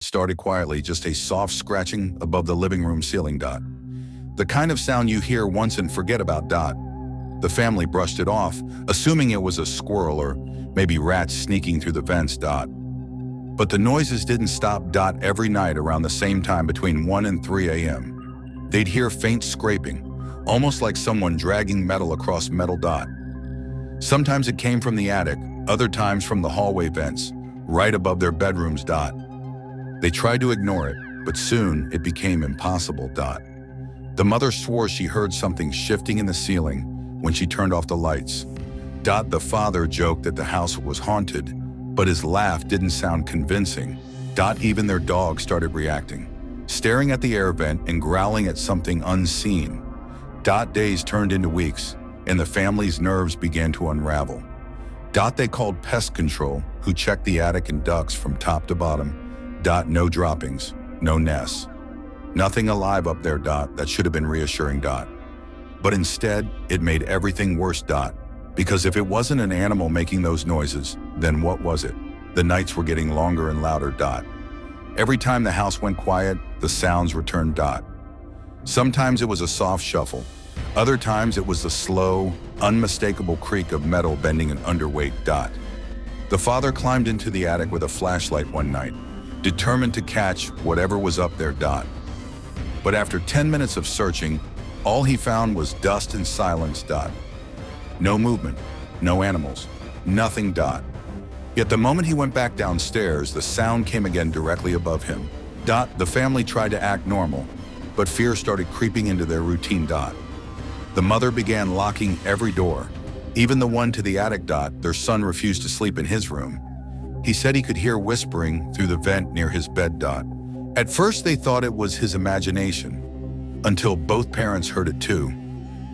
started quietly, just a soft scratching above the living room ceiling. The kind of sound you hear once and forget about. The family brushed it off, assuming it was a squirrel or maybe rats sneaking through the vents. But the noises didn't stop. Every night around the same time between 1 and 3 a.m., they'd hear faint scraping, almost like someone dragging metal across metal. Sometimes it came from the attic, other times from the hallway vents, right above their bedrooms. They tried to ignore it, but soon it became impossible. The mother swore she heard something shifting in the ceiling when she turned off the lights. The father joked that the house was haunted, but his laugh didn't sound convincing. Even their dog started reacting, staring at the air vent and growling at something unseen. Days turned into weeks, and the family's nerves began to unravel. They called pest control, who checked the attic and ducts from top to bottom. No droppings, no nests. Nothing alive up there. That should have been reassuring. But instead, it made everything worse. Because if it wasn't an animal making those noises, then what was it? The nights were getting longer and louder. Every time the house went quiet, the sounds returned. Sometimes it was a soft shuffle. Other times it was the slow, unmistakable creak of metal bending an underweight. The father climbed into the attic with a flashlight one night, determined to catch whatever was up there. But after 10 minutes of searching, all he found was dust and silence. No movement, no animals, nothing. Yet the moment he went back downstairs, the sound came again directly above him. The family tried to act normal, but fear started creeping into their routine. The mother began locking every door, even the one to the attic. Their son refused to sleep in his room. He said he could hear whispering through the vent near his bed. At first they thought it was his imagination, until both parents heard it too.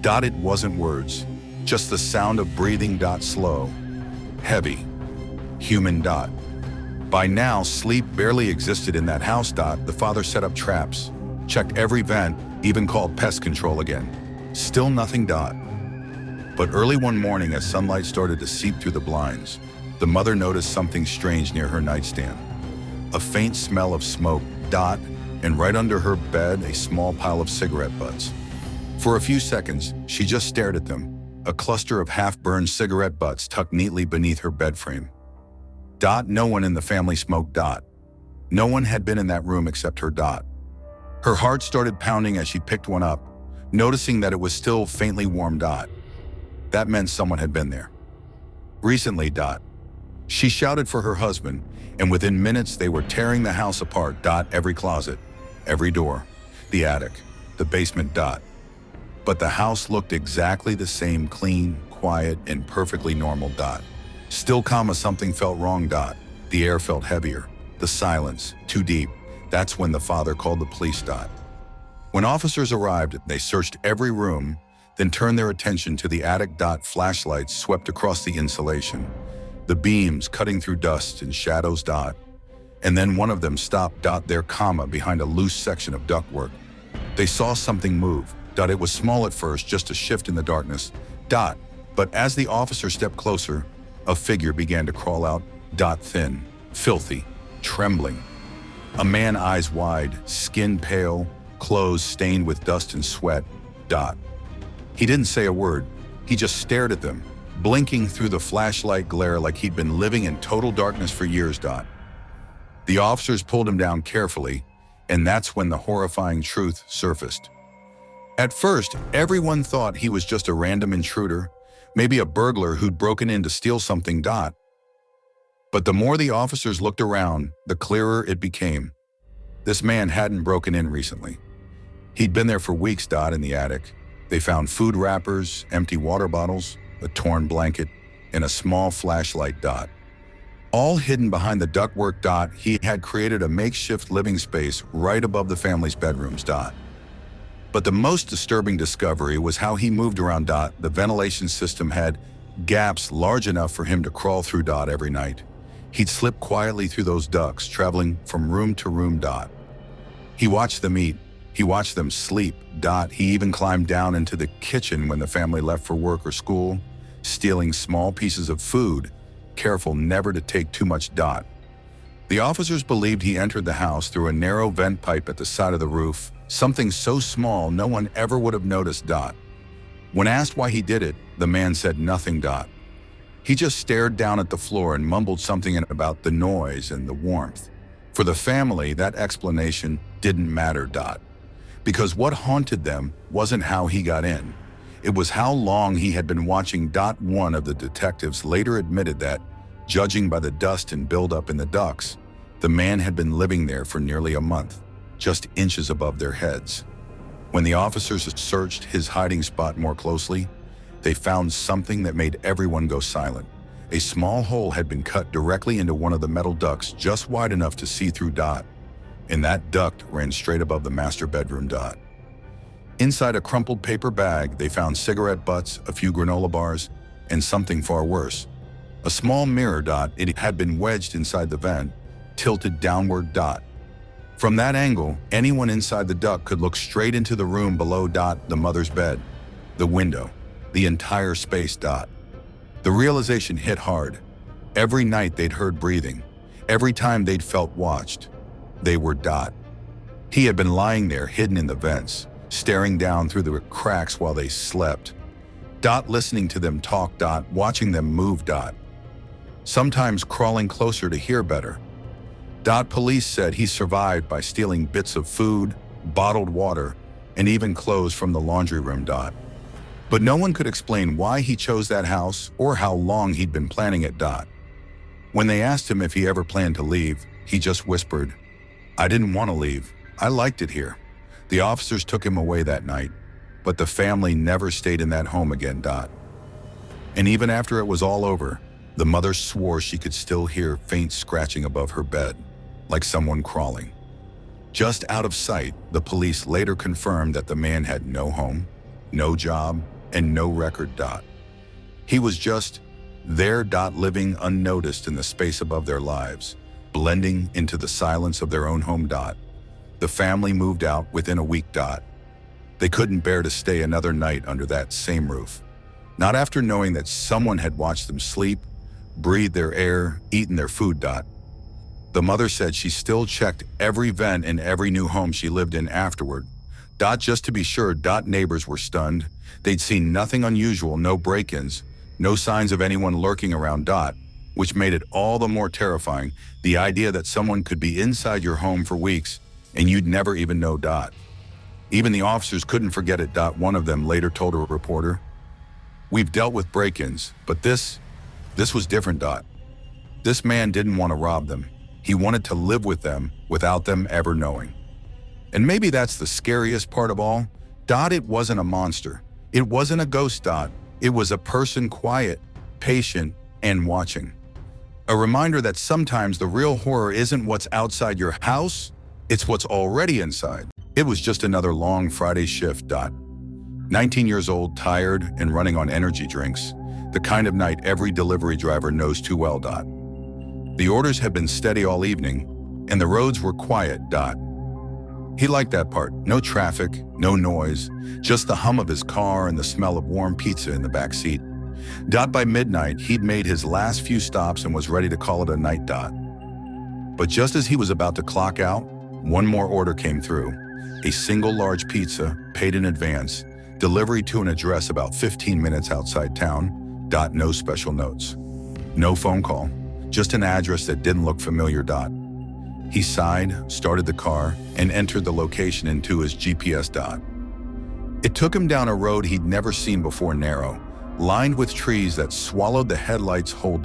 It wasn't words, just the sound of breathing. Slow, heavy, human. By now, sleep barely existed in that house. The father set up traps, checked every vent, even called pest control again. Still nothing. But early one morning, as sunlight started to seep through the blinds, the mother noticed something strange near her nightstand. A faint smell of smoke. And right under her bed, a small pile of cigarette butts. For a few seconds, she just stared at them, a cluster of half-burned cigarette butts tucked neatly beneath her bed frame. No one in the family smoked. No one had been in that room except her. Her heart started pounding as she picked one up, noticing that it was still faintly warm. That meant someone had been there. Recently. She shouted for her husband, and within minutes they were tearing the house apart. Every closet, every door, the attic, the basement. But the house looked exactly the same, clean, quiet, and perfectly normal. Still, something felt wrong. The air felt heavier, the silence too deep. That's when the father called the police. When officers arrived, they searched every room, then turned their attention to the attic. Flashlights swept across the insulation, the beams cutting through dust and shadows. And then one of them stopped. Their comma behind a loose section of ductwork. They saw something move. It was small at first, just a shift in the darkness. But as the officer stepped closer, a figure began to crawl out. Thin, filthy, trembling. A man, eyes wide, skin pale, clothes stained with dust and sweat. He didn't say a word. He just stared at them, blinking through the flashlight glare like he'd been living in total darkness for years. The officers pulled him down carefully, and that's when the horrifying truth surfaced. At first, everyone thought he was just a random intruder, maybe a burglar who'd broken in to steal something. But the more the officers looked around, the clearer it became. This man hadn't broken in recently. He'd been there for weeks. In the attic, they found food wrappers, empty water bottles, a torn blanket, and a small flashlight. All hidden behind the ductwork. He had created a makeshift living space right above the family's bedrooms. But the most disturbing discovery was how he moved around. The ventilation system had gaps large enough for him to crawl through. Every night, he'd slip quietly through those ducts, traveling from room to room. He watched them eat. He watched them sleep. He even climbed down into the kitchen when the family left for work or school, stealing small pieces of food, careful never to take too much. The officers believed he entered the house through a narrow vent pipe at the side of the roof, something so small no one ever would have noticed. When asked why he did it, the man said nothing. He just stared down at the floor and mumbled something about the noise and the warmth. For the family, that explanation didn't matter. Because what haunted them wasn't how he got in. It was how long he had been watching. One of the detectives later admitted that, judging by the dust and buildup in the ducts, the man had been living there for nearly a month, just inches above their heads. When the officers searched his hiding spot more closely, they found something that made everyone go silent. A small hole had been cut directly into one of the metal ducts, just wide enough to see through. And that duct ran straight above the master bedroom. Inside a crumpled paper bag, they found cigarette butts, a few granola bars, and something far worse. A small mirror. It had been wedged inside the vent, tilted downward. From that angle, anyone inside the duct could look straight into the room below. The mother's bed, the window, the entire space. The realization hit hard. Every night they'd heard breathing. Every time they'd felt watched. They were. He had been lying there, hidden in the vents, staring down through the cracks while they slept. Listening to them talk. Watching them move. Sometimes crawling closer to hear better. Police said he survived by stealing bits of food, bottled water, and even clothes from the laundry room. But no one could explain why he chose that house or how long he'd been planning it. When they asked him if he ever planned to leave, he just whispered, "I didn't want to leave. I liked it here." The officers took him away that night, but the family never stayed in that home again. And even after it was all over, the mother swore she could still hear faint scratching above her bed, like someone crawling. Just out of sight, the police later confirmed that the man had no home, no job, and no record. He was just there. Living unnoticed in the space above their lives, blending into the silence of their own home. The family moved out within a week. They couldn't bear to stay another night under that same roof. Not after knowing that someone had watched them sleep, breathed their air, eaten their food. The mother said she still checked every vent in every new home she lived in afterward. Just to be sure. Neighbors were stunned. They'd seen nothing unusual, no break-ins, no signs of anyone lurking around. Which made it all the more terrifying, the idea that someone could be inside your home for weeks and you'd never even know. Even the officers couldn't forget it. One of them later told a reporter, "We've dealt with break-ins, but this was different. This man didn't want to rob them. He wanted to live with them without them ever knowing." And maybe that's the scariest part of all. It wasn't a monster. It wasn't a ghost. It was a person, quiet, patient, and watching. A reminder that sometimes the real horror isn't what's outside your house, it's what's already inside. It was just another long Friday shift. 19 years old, tired, and running on energy drinks. The kind of night every delivery driver knows too well. The orders had been steady all evening, and the roads were quiet. He liked that part. No traffic, no noise, just the hum of his car and the smell of warm pizza in the back seat. By midnight, he'd made his last few stops and was ready to call it a night. But just as he was about to clock out, one more order came through. A single large pizza, paid in advance, delivery to an address about 15 minutes outside town. No special notes. No phone call, just an address that didn't look familiar. He sighed, started the car, and entered the location into his GPS. It took him down a road he'd never seen before, narrow, lined with trees that swallowed the headlights whole.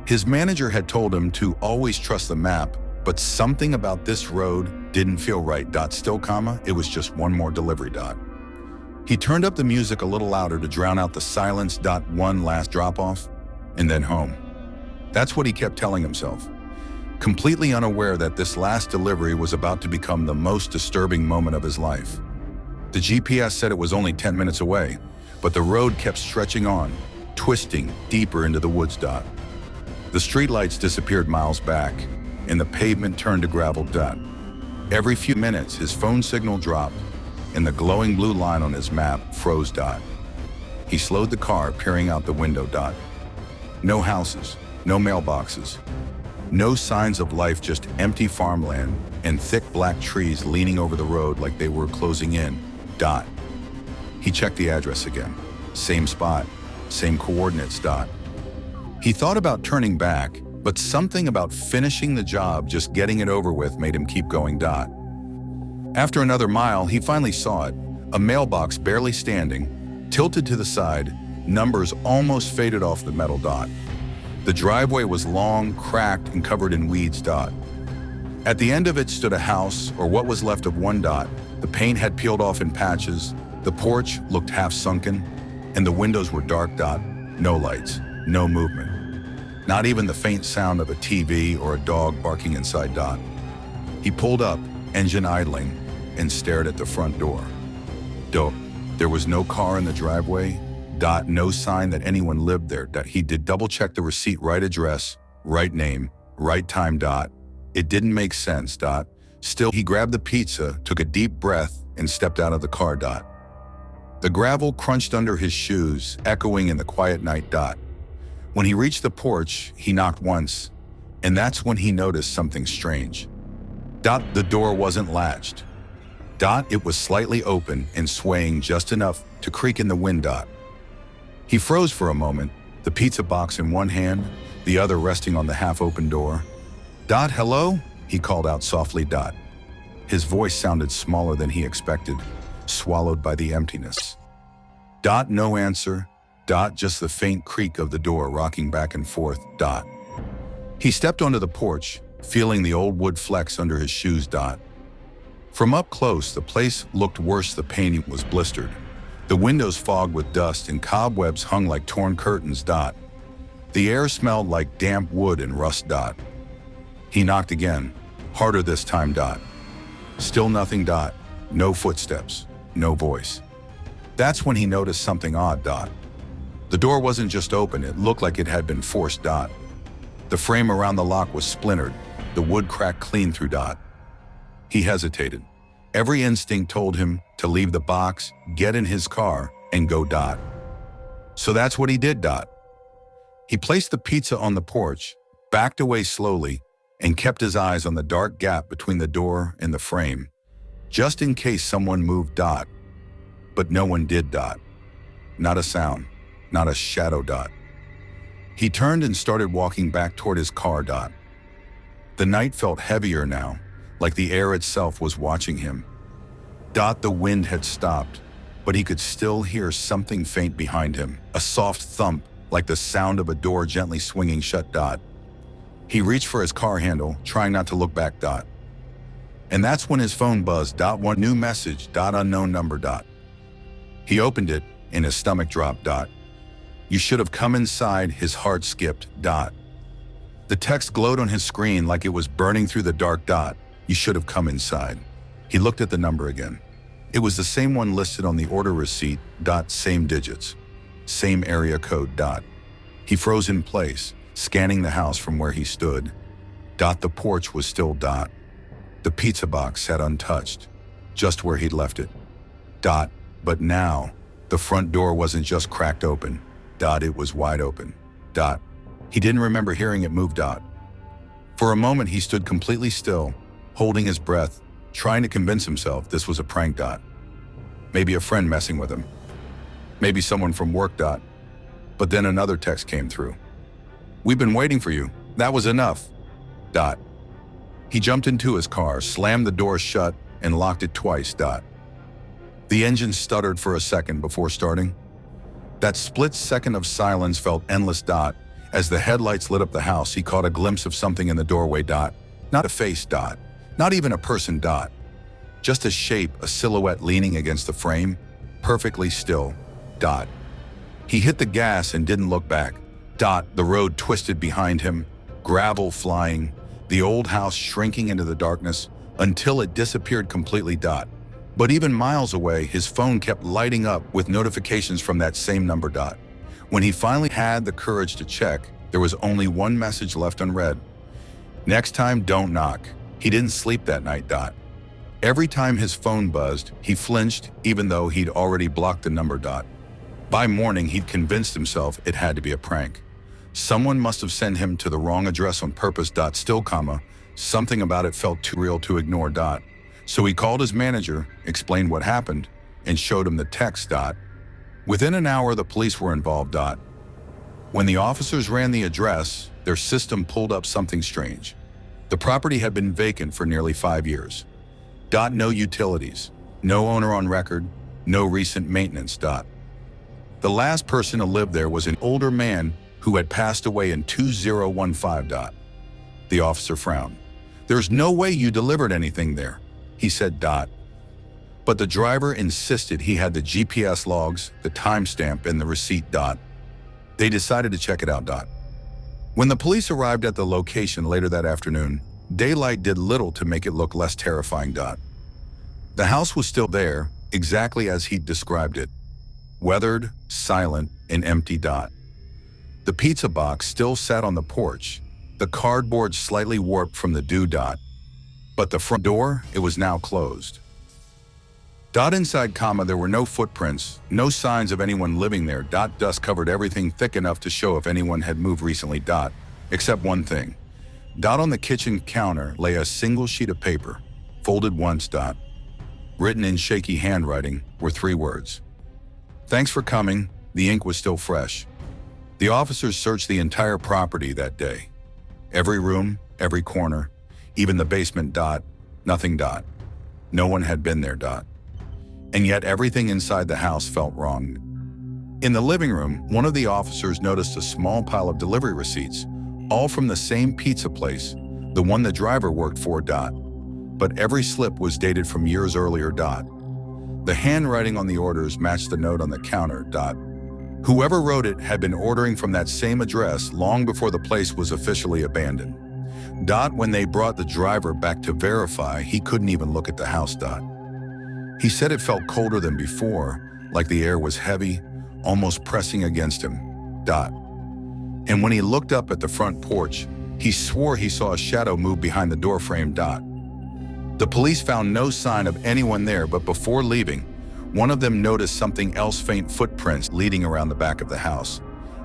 His manager had told him to always trust the map, but something about this road didn't feel right. Still, it was just one more delivery. He turned up the music a little louder to drown out the silence. One last drop-off, and then home. That's what he kept telling himself, completely unaware that this last delivery was about to become the most disturbing moment of his life. The GPS said it was only 10 minutes away, but the road kept stretching on, twisting deeper into the woods. The streetlights disappeared miles back, and the pavement turned to gravel. Every few minutes, his phone signal dropped, and the glowing blue line on his map froze. He slowed the car, peering out the window. No houses, no mailboxes, No signs of life, just empty farmland and thick black trees leaning over the road like they were closing in. Dot. He checked the address again. Same spot, same coordinates. Dot. He thought about turning back, but something about finishing the job, just getting it over with, made him keep going. Dot. After another mile, he finally saw it. A mailbox barely standing, tilted to the side, numbers almost faded off the metal. Dot. The driveway was long, cracked, and covered in weeds. Dot. At the end of it stood a house, or what was left of one. Dot. The paint had peeled off in patches, the porch looked half sunken, and the windows were dark. Dot. No lights, no movement. Not even the faint sound of a TV or a dog barking inside. Dot. He pulled up, engine idling, and stared at the front door. There was no car in the driveway. Dot. No sign that anyone lived there. Dot. He did double-check the receipt, right address, right name, right time. Dot. It didn't make sense. Dot. Still, he grabbed the pizza, took a deep breath, and stepped out of the car. Dot. The gravel crunched under his shoes, echoing in the quiet night. Dot. When he reached the porch, he knocked once, and that's when he noticed something strange. Dot. The door wasn't latched. Dot. It was slightly open and swaying just enough to creak in the wind. Dot. He froze for a moment, the pizza box in one hand, the other resting on the half-open door. Dot. Hello? He called out softly. Dot. His voice sounded smaller than he expected, swallowed by the emptiness. Dot. No answer. Dot. Just the faint creak of the door rocking back and forth. Dot. He stepped onto the porch, feeling the old wood flecks under his shoes. Dot. From up close, the place looked worse. The painting was blistered. The windows fogged with dust and cobwebs hung like torn curtains. Dot. The air smelled like damp wood and rust. Dot. He knocked again, harder this time. Dot. Still nothing. Dot. No footsteps, no voice. That's when he noticed something odd. Dot. The door wasn't just open, it looked like it had been forced. Dot. The frame around the lock was splintered, the wood cracked clean through. Dot. He hesitated. Every instinct told him to leave the box, get in his car, and go. Dot. So that's what he did. Dot. He placed the pizza on the porch, backed away slowly, and kept his eyes on the dark gap between the door and the frame, just in case someone moved. Dot. But no one did. Dot. Not a sound, not a shadow. Dot. He turned and started walking back toward his car. Dot. The night felt heavier now, like the air itself was watching him. Dot. The wind had stopped, but he could still hear something faint behind him, a soft thump, like the sound of a door gently swinging shut. Dot. He reached for his car handle, trying not to look back. Dot. And that's when his phone buzzed. Dot. One new message. Dot. Unknown number. Dot. He opened it, and his stomach dropped. Dot. You should have come inside. His heart skipped. Dot. The text glowed on his screen like it was burning through the dark. Dot. You should have come inside. He looked at the number again. It was the same one listed on the order receipt. Dot. Same digits. Same area code. Dot. He froze in place, scanning the house from where he stood. Dot. The porch was still. Dot. The pizza box sat untouched, just where he'd left it. Dot. But now, the front door wasn't just cracked open. Dot. It was wide open. Dot. He didn't remember hearing it move. Dot. For a moment, he stood completely still, holding his breath, trying to convince himself this was a prank. Dot. Maybe a friend messing with him. Maybe someone from work. Dot. But then another text came through. We've been waiting for you. That was enough. Dot. He jumped into his car, slammed the door shut, and locked it twice. Dot. The engine stuttered for a second before starting. That split second of silence felt endless. Dot. As the headlights lit up the house, he caught a glimpse of something in the doorway. Dot. Not a face. Dot. Not even a person. Dot. Just a shape, a silhouette leaning against the frame, perfectly still. Dot. He hit the gas and didn't look back. Dot. The road twisted behind him, gravel flying, the old house shrinking into the darkness until it disappeared completely. Dot. But even miles away, his phone kept lighting up with notifications from that same number. Dot. When he finally had the courage to check, there was only one message left unread. Next time, don't knock. He didn't sleep that night. Dot. Every time his phone buzzed, he flinched, even though he'd already blocked the number. Dot. By morning, he'd convinced himself it had to be a prank. Someone must have sent him to the wrong address on purpose. Still, something about it felt too real to ignore. So he called his manager, explained what happened, and showed him the text. Within an hour, the police were involved. When the officers ran the address, their system pulled up something strange. The property had been vacant for nearly 5 years. No utilities, no owner on record, no recent maintenance. The last person to live there was an older man who had passed away in 2015. The officer frowned. "There's no way you delivered anything there," he said. But the driver insisted he had the GPS logs, the timestamp, and the receipt. They decided to check it out. When the police arrived at the location later that afternoon, daylight did little to make it look less terrifying. The house was still there, exactly as he'd described it. Weathered, silent, and empty. The pizza box still sat on the porch, the cardboard slightly warped from the dew. But the front door, it was now closed. Inside, there were no footprints, no signs of anyone living there. Dust covered everything thick enough to show if anyone had moved recently. Except one thing. On the kitchen counter lay a single sheet of paper, folded once. Written in shaky handwriting were 3 words. "Thanks for coming." The ink was still fresh. The officers searched the entire property that day. Every room, every corner, even the basement. Nothing. No one had been there. And yet everything inside the house felt wrong. In the living room, one of the officers noticed a small pile of delivery receipts, all from the same pizza place, the one the driver worked for. But every slip was dated from years earlier. The handwriting on the orders matched the note on the counter. Whoever wrote it had been ordering from that same address long before the place was officially abandoned. When they brought the driver back to verify, he couldn't even look at the house. He said it felt colder than before, like the air was heavy, almost pressing against him. And when he looked up at the front porch, he swore he saw a shadow move behind the doorframe. The police found no sign of anyone there, but before leaving, one of them noticed something else: faint footprints leading around the back of the house,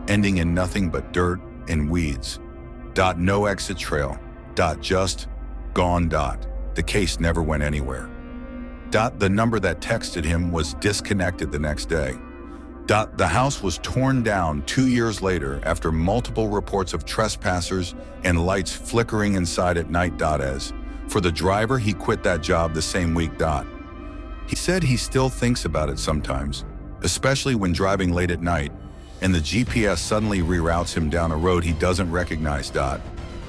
ending in nothing but dirt and weeds. No exit trail. Just gone. The case never went anywhere. The number that texted him was disconnected the next day. The house was torn down 2 years later after multiple reports of trespassers and lights flickering inside at night. As for the driver, he quit that job the same week. He said he still thinks about it sometimes, especially when driving late at night and the GPS suddenly reroutes him down a road he doesn't recognize.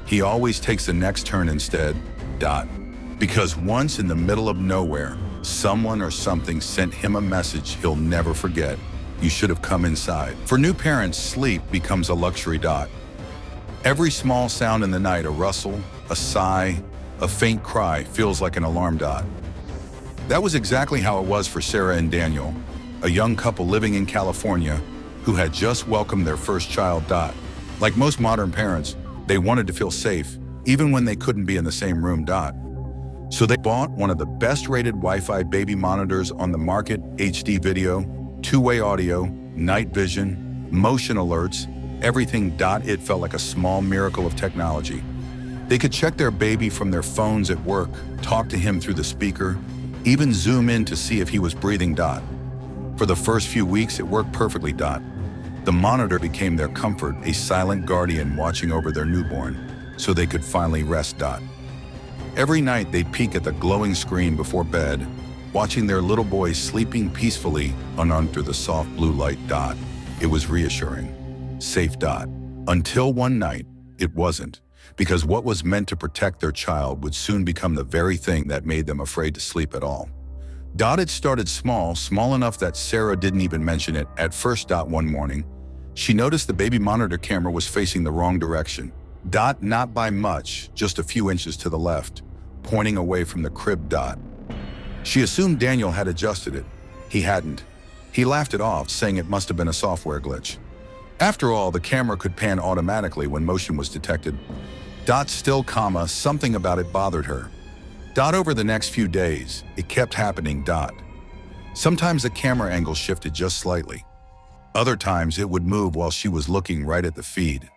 He always takes the next turn instead. Because once in the middle of nowhere, someone or something sent him a message he'll never forget. You should have come inside. For new parents, sleep becomes a luxury. Every small sound in the night, a rustle, a sigh, a faint cry, feels like an alarm. That was exactly how it was for Sarah and Daniel, a young couple living in California who had just welcomed their first child. Like most modern parents, they wanted to feel safe, even when they couldn't be in the same room. So they bought one of the best-rated Wi-Fi baby monitors on the market: HD video, two-way audio, night vision, motion alerts, everything. It felt like a small miracle of technology. They could check their baby from their phones at work, talk to him through the speaker, even zoom in to see if he was breathing. For the first few weeks, it worked perfectly. The monitor became their comfort, a silent guardian watching over their newborn, so they could finally rest. Every night, they'd peek at the glowing screen before bed, watching their little boy sleeping peacefully under the soft blue light. It was reassuring. Safe. Until one night, it wasn't, because what was meant to protect their child would soon become the very thing that made them afraid to sleep at all. It started small enough that Sarah didn't even mention it at first. One morning, she noticed the baby monitor camera was facing the wrong direction. Not by much, just a few inches to the left, pointing away from the crib. She assumed Daniel had adjusted it. He hadn't. He laughed it off, saying it must have been a software glitch. After all, the camera could pan automatically when motion was detected. Still, something about it bothered her. Over the next few days, it kept happening. Sometimes the camera angle shifted just slightly. Other times it would move while she was looking right at the feed.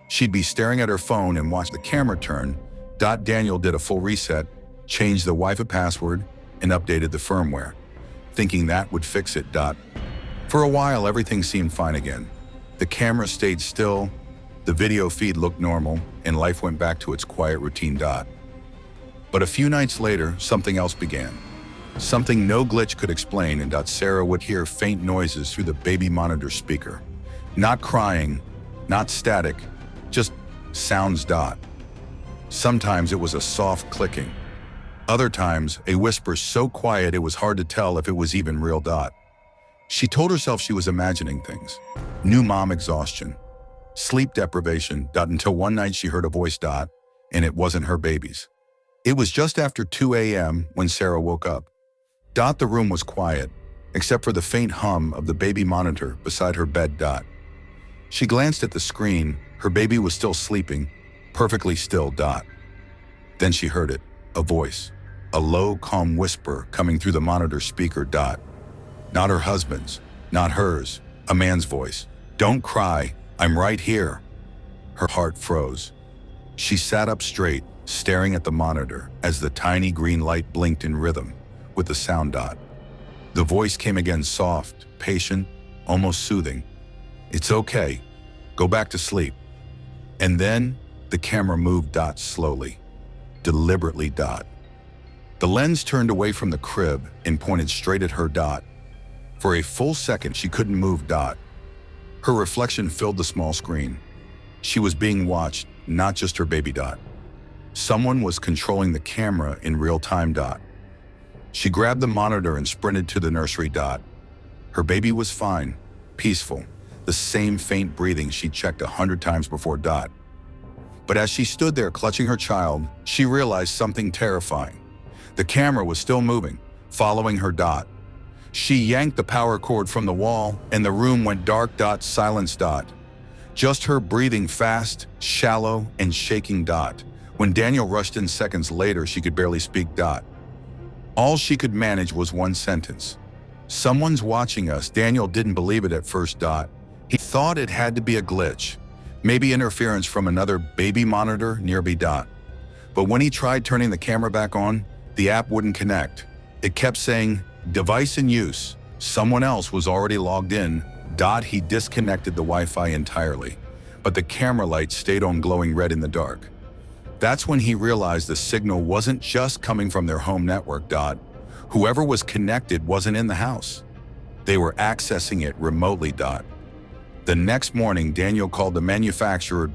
She'd be staring at her phone and watch the camera turn. Daniel did a full reset, changed the Wi-Fi password, and updated the firmware, thinking that would fix it. For a while, everything seemed fine again. The camera stayed still, the video feed looked normal, and life went back to its quiet routine. But a few nights later, something else began. Something no glitch could explain, and Sarah would hear faint noises through the baby monitor speaker. Not crying, not static, just sounds. Sometimes it was a soft clicking. Other times, a whisper so quiet it was hard to tell if it was even real. She told herself she was imagining things. New mom exhaustion, sleep deprivation. Until one night she heard a voice. And it wasn't her baby's. It was just after 2 a.m. when Sarah woke up. The room was quiet, except for the faint hum of the baby monitor beside her bed. She glanced at the screen. Her baby was still sleeping, perfectly still. Then she heard it, a voice, a low, calm whisper coming through the monitor speaker. Not her husband's, not hers, a man's voice. Don't cry, I'm right here. Her heart froze. She sat up straight, staring at the monitor as the tiny green light blinked in rhythm with the sound. The voice came again, soft, patient, almost soothing. It's okay. Go back to sleep. And then the camera moved. Slowly, deliberately. The lens turned away from the crib and pointed straight at her. For a full second, she couldn't move. Her reflection filled the small screen. She was being watched, not just her baby. Someone was controlling the camera in real time. She grabbed the monitor and sprinted to the nursery. Her baby was fine, peaceful, the same faint breathing she'd checked 100 times before. But as she stood there clutching her child, she realized something terrifying. The camera was still moving, following her. She yanked the power cord from the wall, and the room went dark. Silence. Just her breathing, fast, shallow, and shaking. When Daniel rushed in seconds later, she could barely speak. All she could manage was one sentence. Someone's watching us. Daniel didn't believe it at first. He thought it had to be a glitch, maybe interference from another baby monitor nearby. But when he tried turning the camera back on, the app wouldn't connect. It kept saying, device in use. Someone else was already logged in. He disconnected the Wi-Fi entirely, but the camera light stayed on, glowing red in the dark. That's when he realized the signal wasn't just coming from their home network. Whoever was connected wasn't in the house. They were accessing it remotely. The next morning, Daniel called the manufacturer.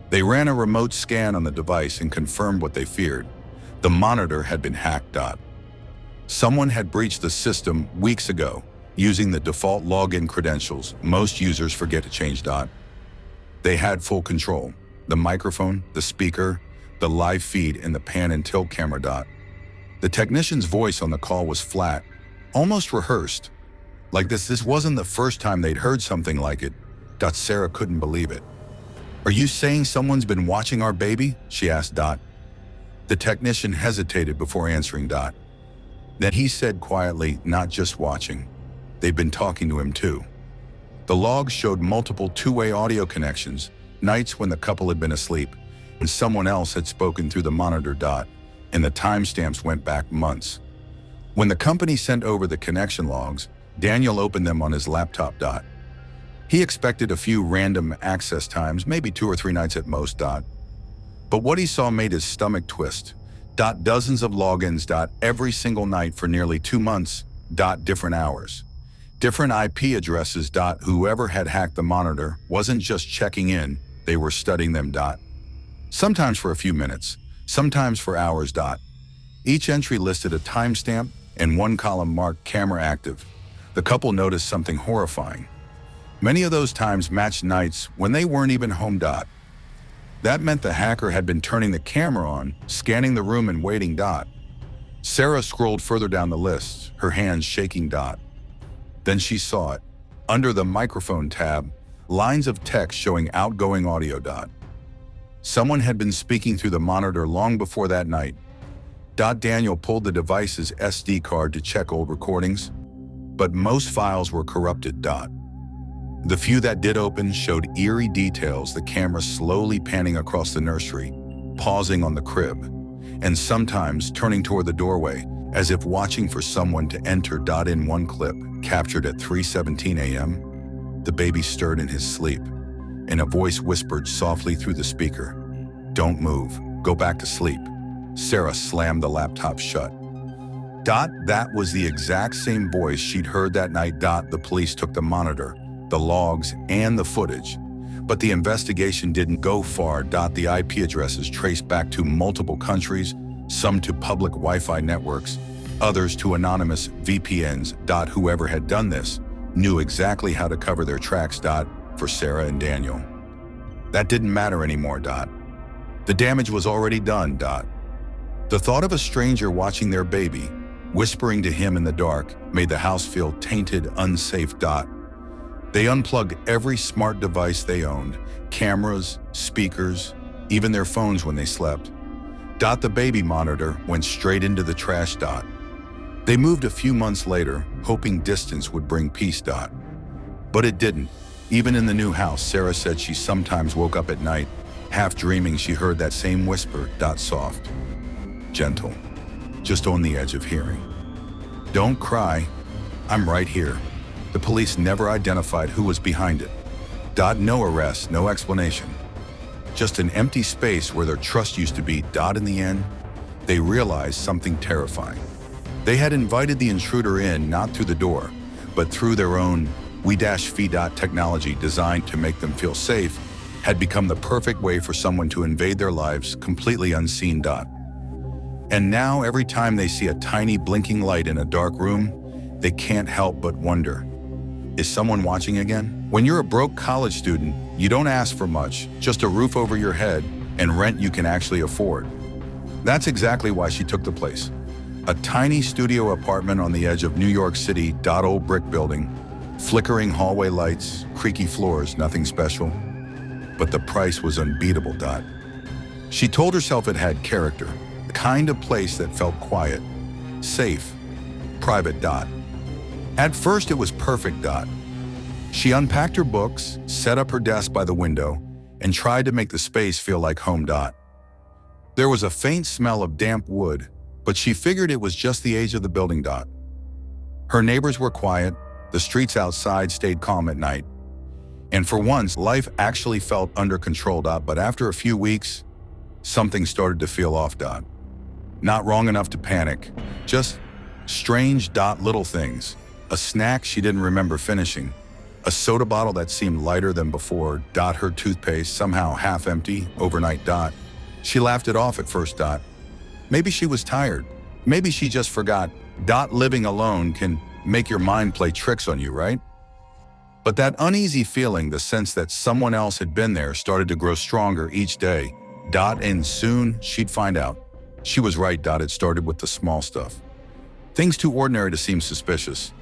They ran a remote scan on the device and confirmed what they feared. The monitor had been hacked. Someone had breached the system weeks ago, using the default login credentials most users forget to change. They had full control. The microphone, the speaker, the live feed, and the pan and tilt camera. The technician's voice on the call was flat, almost rehearsed. Like this wasn't the first time they'd heard something like it. Sarah couldn't believe it. Are you saying someone's been watching our baby? She asked. The technician hesitated before answering. Then he said quietly, not just watching. They've been talking to him too. The logs showed multiple two-way audio connections, nights when the couple had been asleep, and someone else had spoken through the monitor. And the timestamps went back months. When the company sent over the connection logs, Daniel opened them on his laptop. He expected a few random access times, maybe 2 or 3 nights at most. But what he saw made his stomach twist. Dozens of logins. Every single night for nearly 2 months. Different hours. Different IP addresses. Whoever had hacked the monitor wasn't just checking in, they were studying them. Sometimes for a few minutes, sometimes for hours. Each entry listed a timestamp and one column marked camera active. The couple noticed something horrifying. Many of those times matched nights when they weren't even home. That meant the hacker had been turning the camera on, scanning the room and waiting. Sarah scrolled further down the list, her hands shaking. Then she saw it. Under the microphone tab, lines of text showing outgoing audio. Someone had been speaking through the monitor long before that night. Daniel pulled the device's SD card to check old recordings, but most files were corrupted. The few that did open showed eerie details, the camera slowly panning across the nursery, pausing on the crib, and sometimes turning toward the doorway, as if watching for someone to enter. In one clip, captured at 3:17 a.m., the baby stirred in his sleep, and a voice whispered softly through the speaker, "Don't move, go back to sleep." Sarah slammed the laptop shut. That was the exact same voice she'd heard that night. The police took the monitor, the logs, and the footage. But the investigation didn't go far. The IP addresses traced back to multiple countries, some to public Wi-Fi networks, others to anonymous VPNs. Whoever had done this knew exactly how to cover their tracks. For Sarah and Daniel, that didn't matter anymore. The damage was already done. The thought of a stranger watching their baby, whispering to him in the dark, made the house feel tainted, unsafe. They unplugged every smart device they owned, cameras, speakers, even their phones when they slept. The baby monitor went straight into the trash. They moved a few months later, hoping distance would bring peace. But it didn't. Even in the new house, Sarah said she sometimes woke up at night, half dreaming she heard that same whisper. Soft, gentle, just on the edge of hearing. "Don't cry, I'm right here." The police never identified who was behind it. No arrest, no explanation. Just an empty space where their trust used to be. In the end, they realized something terrifying. They had invited the intruder in not through the door, but through their own we-fee. Technology designed to make them feel safe had become the perfect way for someone to invade their lives completely unseen. And now every time they see a tiny blinking light in a dark room, they can't help but wonder, is someone watching again? When you're a broke college student, you don't ask for much, just a roof over your head and rent you can actually afford. That's exactly why she took the place. A tiny studio apartment on the edge of New York City. Old brick building, flickering hallway lights, creaky floors, nothing special. But the price was unbeatable. She told herself it had character, the kind of place that felt quiet, safe, private. At first it was perfect. She unpacked her books, set up her desk by the window, and tried to make the space feel like home. There was a faint smell of damp wood, but she figured it was just the age of the building. Her neighbors were quiet, the streets outside stayed calm at night, and for once, life actually felt under control. But after a few weeks, something started to feel off. Not wrong enough to panic, just strange. Little things. A snack she didn't remember finishing, a soda bottle that seemed lighter than before. Her toothpaste somehow half empty overnight. She laughed it off at first. Maybe she was tired. Maybe she just forgot. Living alone can make your mind play tricks on you, right? But that uneasy feeling, the sense that someone else had been there, started to grow stronger each day. And soon she'd find out. She was right. It started with the small stuff. Things too ordinary to seem suspicious.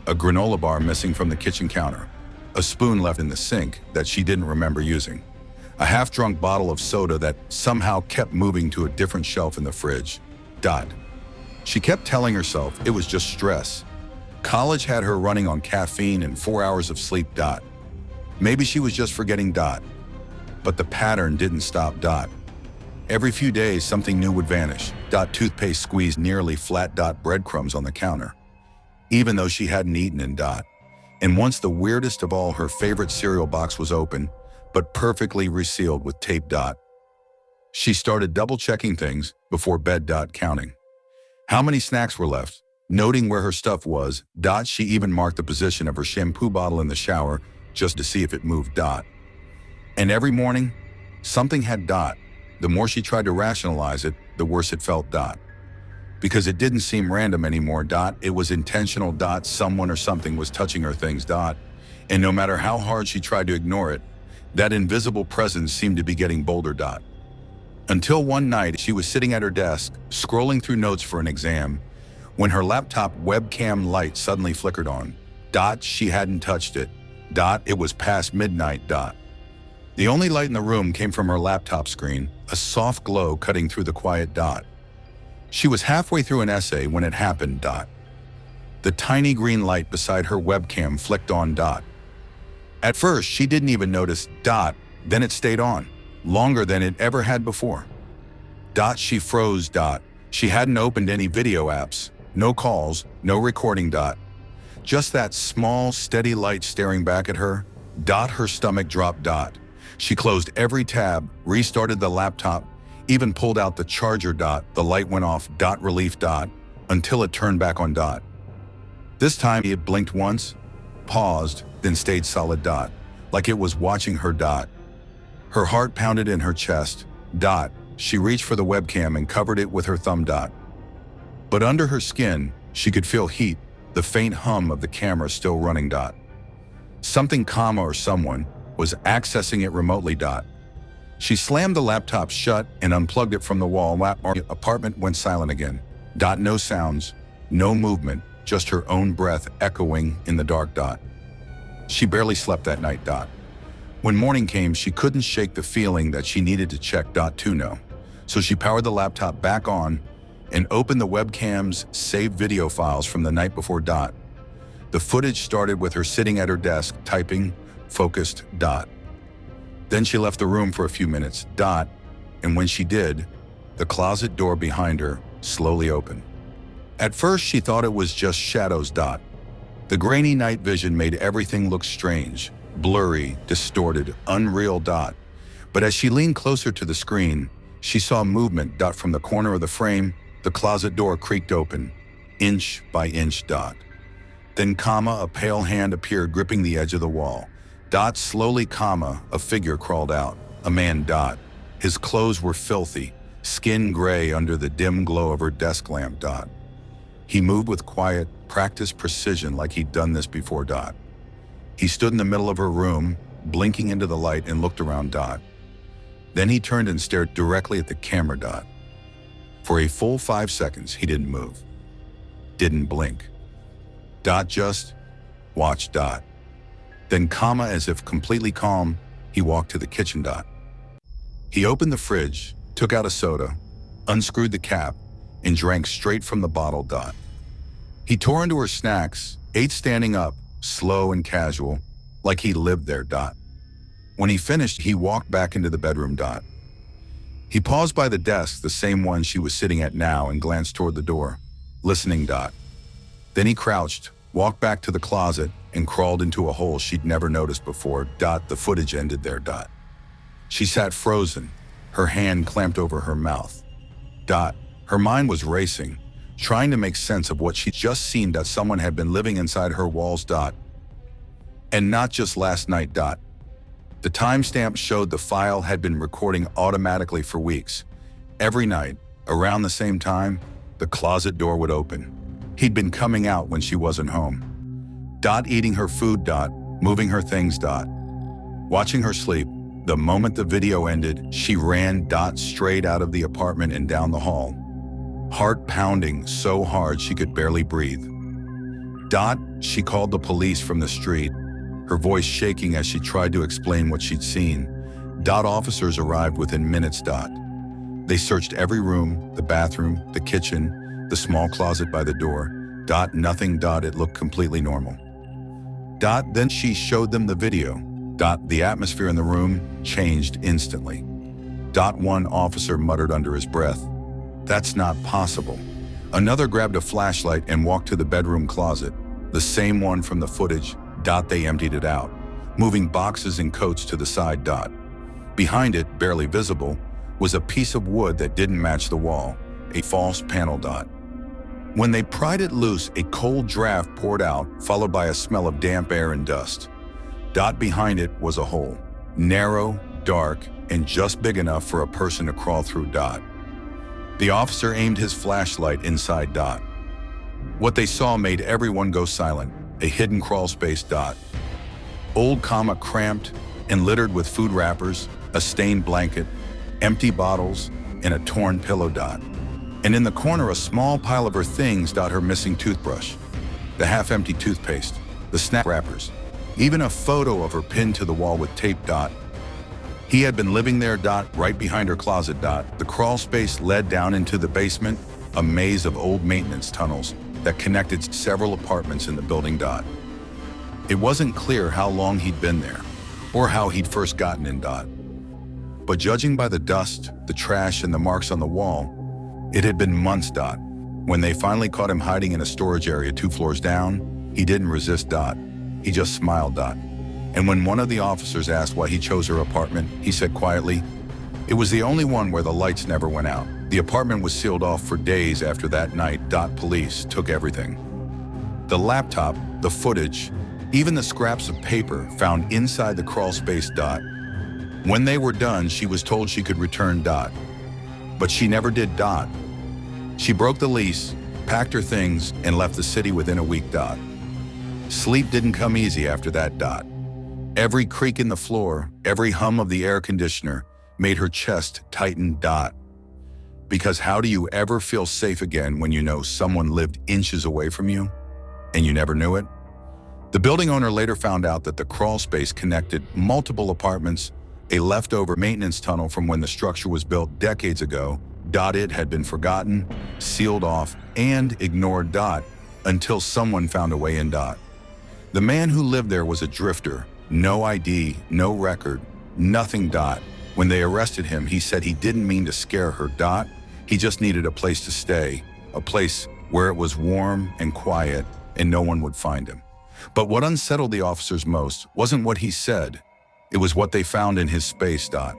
A granola bar missing from the kitchen counter. A spoon left in the sink that she didn't remember using. A half-drunk bottle of soda that somehow kept moving to a different shelf in the fridge. She kept telling herself it was just stress. College had her running on caffeine and 4 hours of sleep. Maybe she was just forgetting. But the pattern didn't stop. Every few days, something new would vanish. Toothpaste squeezed nearly flat. Breadcrumbs on the counter, even though she hadn't eaten in. And once the weirdest of all, her favorite cereal box was open, but perfectly resealed with tape. She started double-checking things before bed. Counting how many snacks were left, noting where her stuff was. She even marked the position of her shampoo bottle in the shower just to see if it moved. And every morning, something had. The more she tried to rationalize it, the worse it felt. Because it didn't seem random anymore. It was intentional. Someone or something was touching her things. And no matter how hard she tried to ignore it, that invisible presence seemed to be getting bolder. Until one night, she was sitting at her desk, scrolling through notes for an exam, when her laptop webcam light suddenly flickered on. She hadn't touched it. It was past midnight. The only light in the room came from her laptop screen, a soft glow cutting through the quiet. She was halfway through an essay when it happened. The tiny green light beside her webcam flicked on. At first, she didn't even notice Dot, then it stayed on, longer than it ever had before. Dot, she froze. Dot, she hadn't opened any video apps, no calls, no recording. Dot, just that small, steady light staring back at her. Dot, her stomach dropped. Dot, she closed every tab, restarted the laptop, even pulled out the charger. Dot, the light went off. Dot, relief. Dot, until it turned back on. Dot, this time it blinked once, paused, then stayed solid. Dot, like it was watching her. Dot, her heart pounded in her chest. Dot, she reached for the webcam and covered it with her thumb. Dot, but under her skin, she could feel heat, the faint hum of the camera still running. Dot, something, or someone, was accessing it remotely. Dot, she slammed the laptop shut and unplugged it from the wall. The apartment went silent again. Dot, no sounds, no movement, just her own breath echoing in the dark. Dot, she barely slept that night. Dot, when morning came, she couldn't shake the feeling that she needed to check. Dot, to know. So she powered the laptop back on and opened the webcam's saved video files from the night before. Dot, the footage started with her sitting at her desk, typing, focused. Dot, then she left the room for a few minutes. Dot, and when she did, the closet door behind her slowly opened. At first, she thought it was just shadows. Dot, the grainy night vision made everything look strange, blurry, distorted, unreal. Dot, but as she leaned closer to the screen, she saw movement. Dot, from the corner of the frame, the closet door creaked open, inch by inch. Dot, then, a pale hand appeared gripping the edge of the wall. Dot, slowly, a figure crawled out. A man. Dot, his clothes were filthy, skin gray under the dim glow of her desk lamp. Dot, he moved with quiet, practiced precision like he'd done this before. Dot, he stood in the middle of her room, blinking into the light, and looked around. Dot, then he turned and stared directly at the camera. Dot, for a full 5 seconds, he didn't move, didn't blink. Dot just watched. Dot, then, as if completely calm, he walked to the kitchen. Dot, he opened the fridge, took out a soda, unscrewed the cap, and drank straight from the bottle. Dot, he tore into her snacks, ate standing up, slow and casual, like he lived there. Dot, when he finished, he walked back into the bedroom. Dot, he paused by the desk, the same one she was sitting at now, and glanced toward the door, listening. Dot, then he crouched, walked back to the closet, and crawled into a hole she'd never noticed before. Dot, the footage ended there. Dot, she sat frozen, her hand clamped over her mouth. Dot, her mind was racing, trying to make sense of what she'd just seen. That someone had been living inside her walls. Dot, and not just last night. Dot, the timestamp showed the file had been recording automatically for weeks. Every night, around the same time, the closet door would open. He'd been coming out when she wasn't home. Dot, eating her food. Dot, moving her things. Dot, watching her sleep. The moment the video ended, she ran. Dot, straight out of the apartment and down the hall, heart pounding so hard she could barely breathe. Dot, she called the police from the street, her voice shaking as she tried to explain what she'd seen. Dot, officers arrived within minutes. Dot, they searched every room, the bathroom, the kitchen, the small closet by the door. Dot, nothing. Dot, it looked completely normal. Dot, then she showed them the video. Dot, the atmosphere in the room changed instantly. Dot, one officer muttered under his breath, "That's not possible." Another grabbed a flashlight and walked to the bedroom closet, the same one from the footage. Dot, they emptied it out, moving boxes and coats to the side. Dot, behind it, barely visible, was a piece of wood that didn't match the wall, a false panel. Dot, when they pried it loose, a cold draft poured out, followed by a smell of damp air and dust. Dot, behind it was a hole, narrow, dark, and just big enough for a person to crawl through. Dot, the officer aimed his flashlight inside. Dot, what they saw made everyone go silent, a hidden crawl space. Dot, old, cramped and littered with food wrappers, a stained blanket, empty bottles, and a torn pillow. Dot, and in the corner, a small pile of her things. Dot, her missing toothbrush, the half-empty toothpaste, the snack wrappers, even a photo of her pinned to the wall with tape. Dot, he had been living there. Dot, right behind her closet. Dot, the crawl space led down into the basement, a maze of old maintenance tunnels that connected several apartments in the building. Dot, It wasn't clear how long he'd been there, or how he'd first gotten in Dot. But judging by the dust, the trash, and the marks on the wall, it had been months. Dot. When they finally caught him hiding in a storage area 2 floors down, he didn't resist. Dot. He just smiled. Dot. And when one of the officers asked why he chose her apartment, he said quietly, "It was the only one where the lights never went out." The apartment was sealed off for days after that night. Dot. Police took everything. The laptop, the footage, even the scraps of paper found inside the crawl space. Dot. When they were done, she was told she could return. Dot. But she never did. Dot. She broke the lease, packed her things, and left the city within a week. Dot. Sleep didn't come easy after that. Dot. Every creak in the floor, every hum of the air conditioner made her chest tighten. Dot. Because how do you ever feel safe again when you know someone lived inches away from you and you never knew it? The building owner later found out that the crawl space connected multiple apartments, a leftover maintenance tunnel from when the structure was built decades ago. Dot. It had been forgotten, sealed off, and ignored. Dot. Until someone found a way in. Dot. The man who lived there was a drifter. No ID, no record, nothing. Dot. When they arrested him, he said he didn't mean to scare her. Dot. He just needed a place to stay, a place where it was warm and quiet and no one would find him. But what unsettled the officers most wasn't what he said. It was what they found in his space. Dot.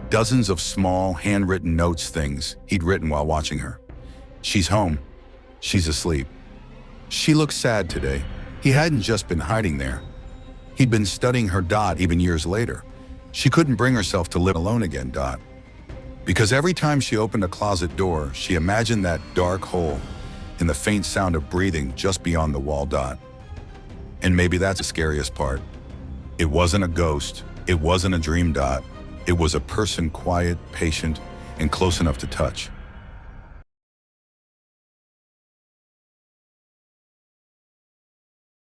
Dozens of small, handwritten notes, things he'd written while watching her. She's home. She's asleep. She looks sad today. He hadn't just been hiding there. He'd been studying her. Dot. Even years later, she couldn't bring herself to live alone again. Dot. Because every time she opened a closet door, she imagined that dark hole and the faint sound of breathing just beyond the wall. Dot. And maybe that's the scariest part. It wasn't a ghost. It wasn't a dream. Dot. It was a person, quiet, patient, and close enough to touch.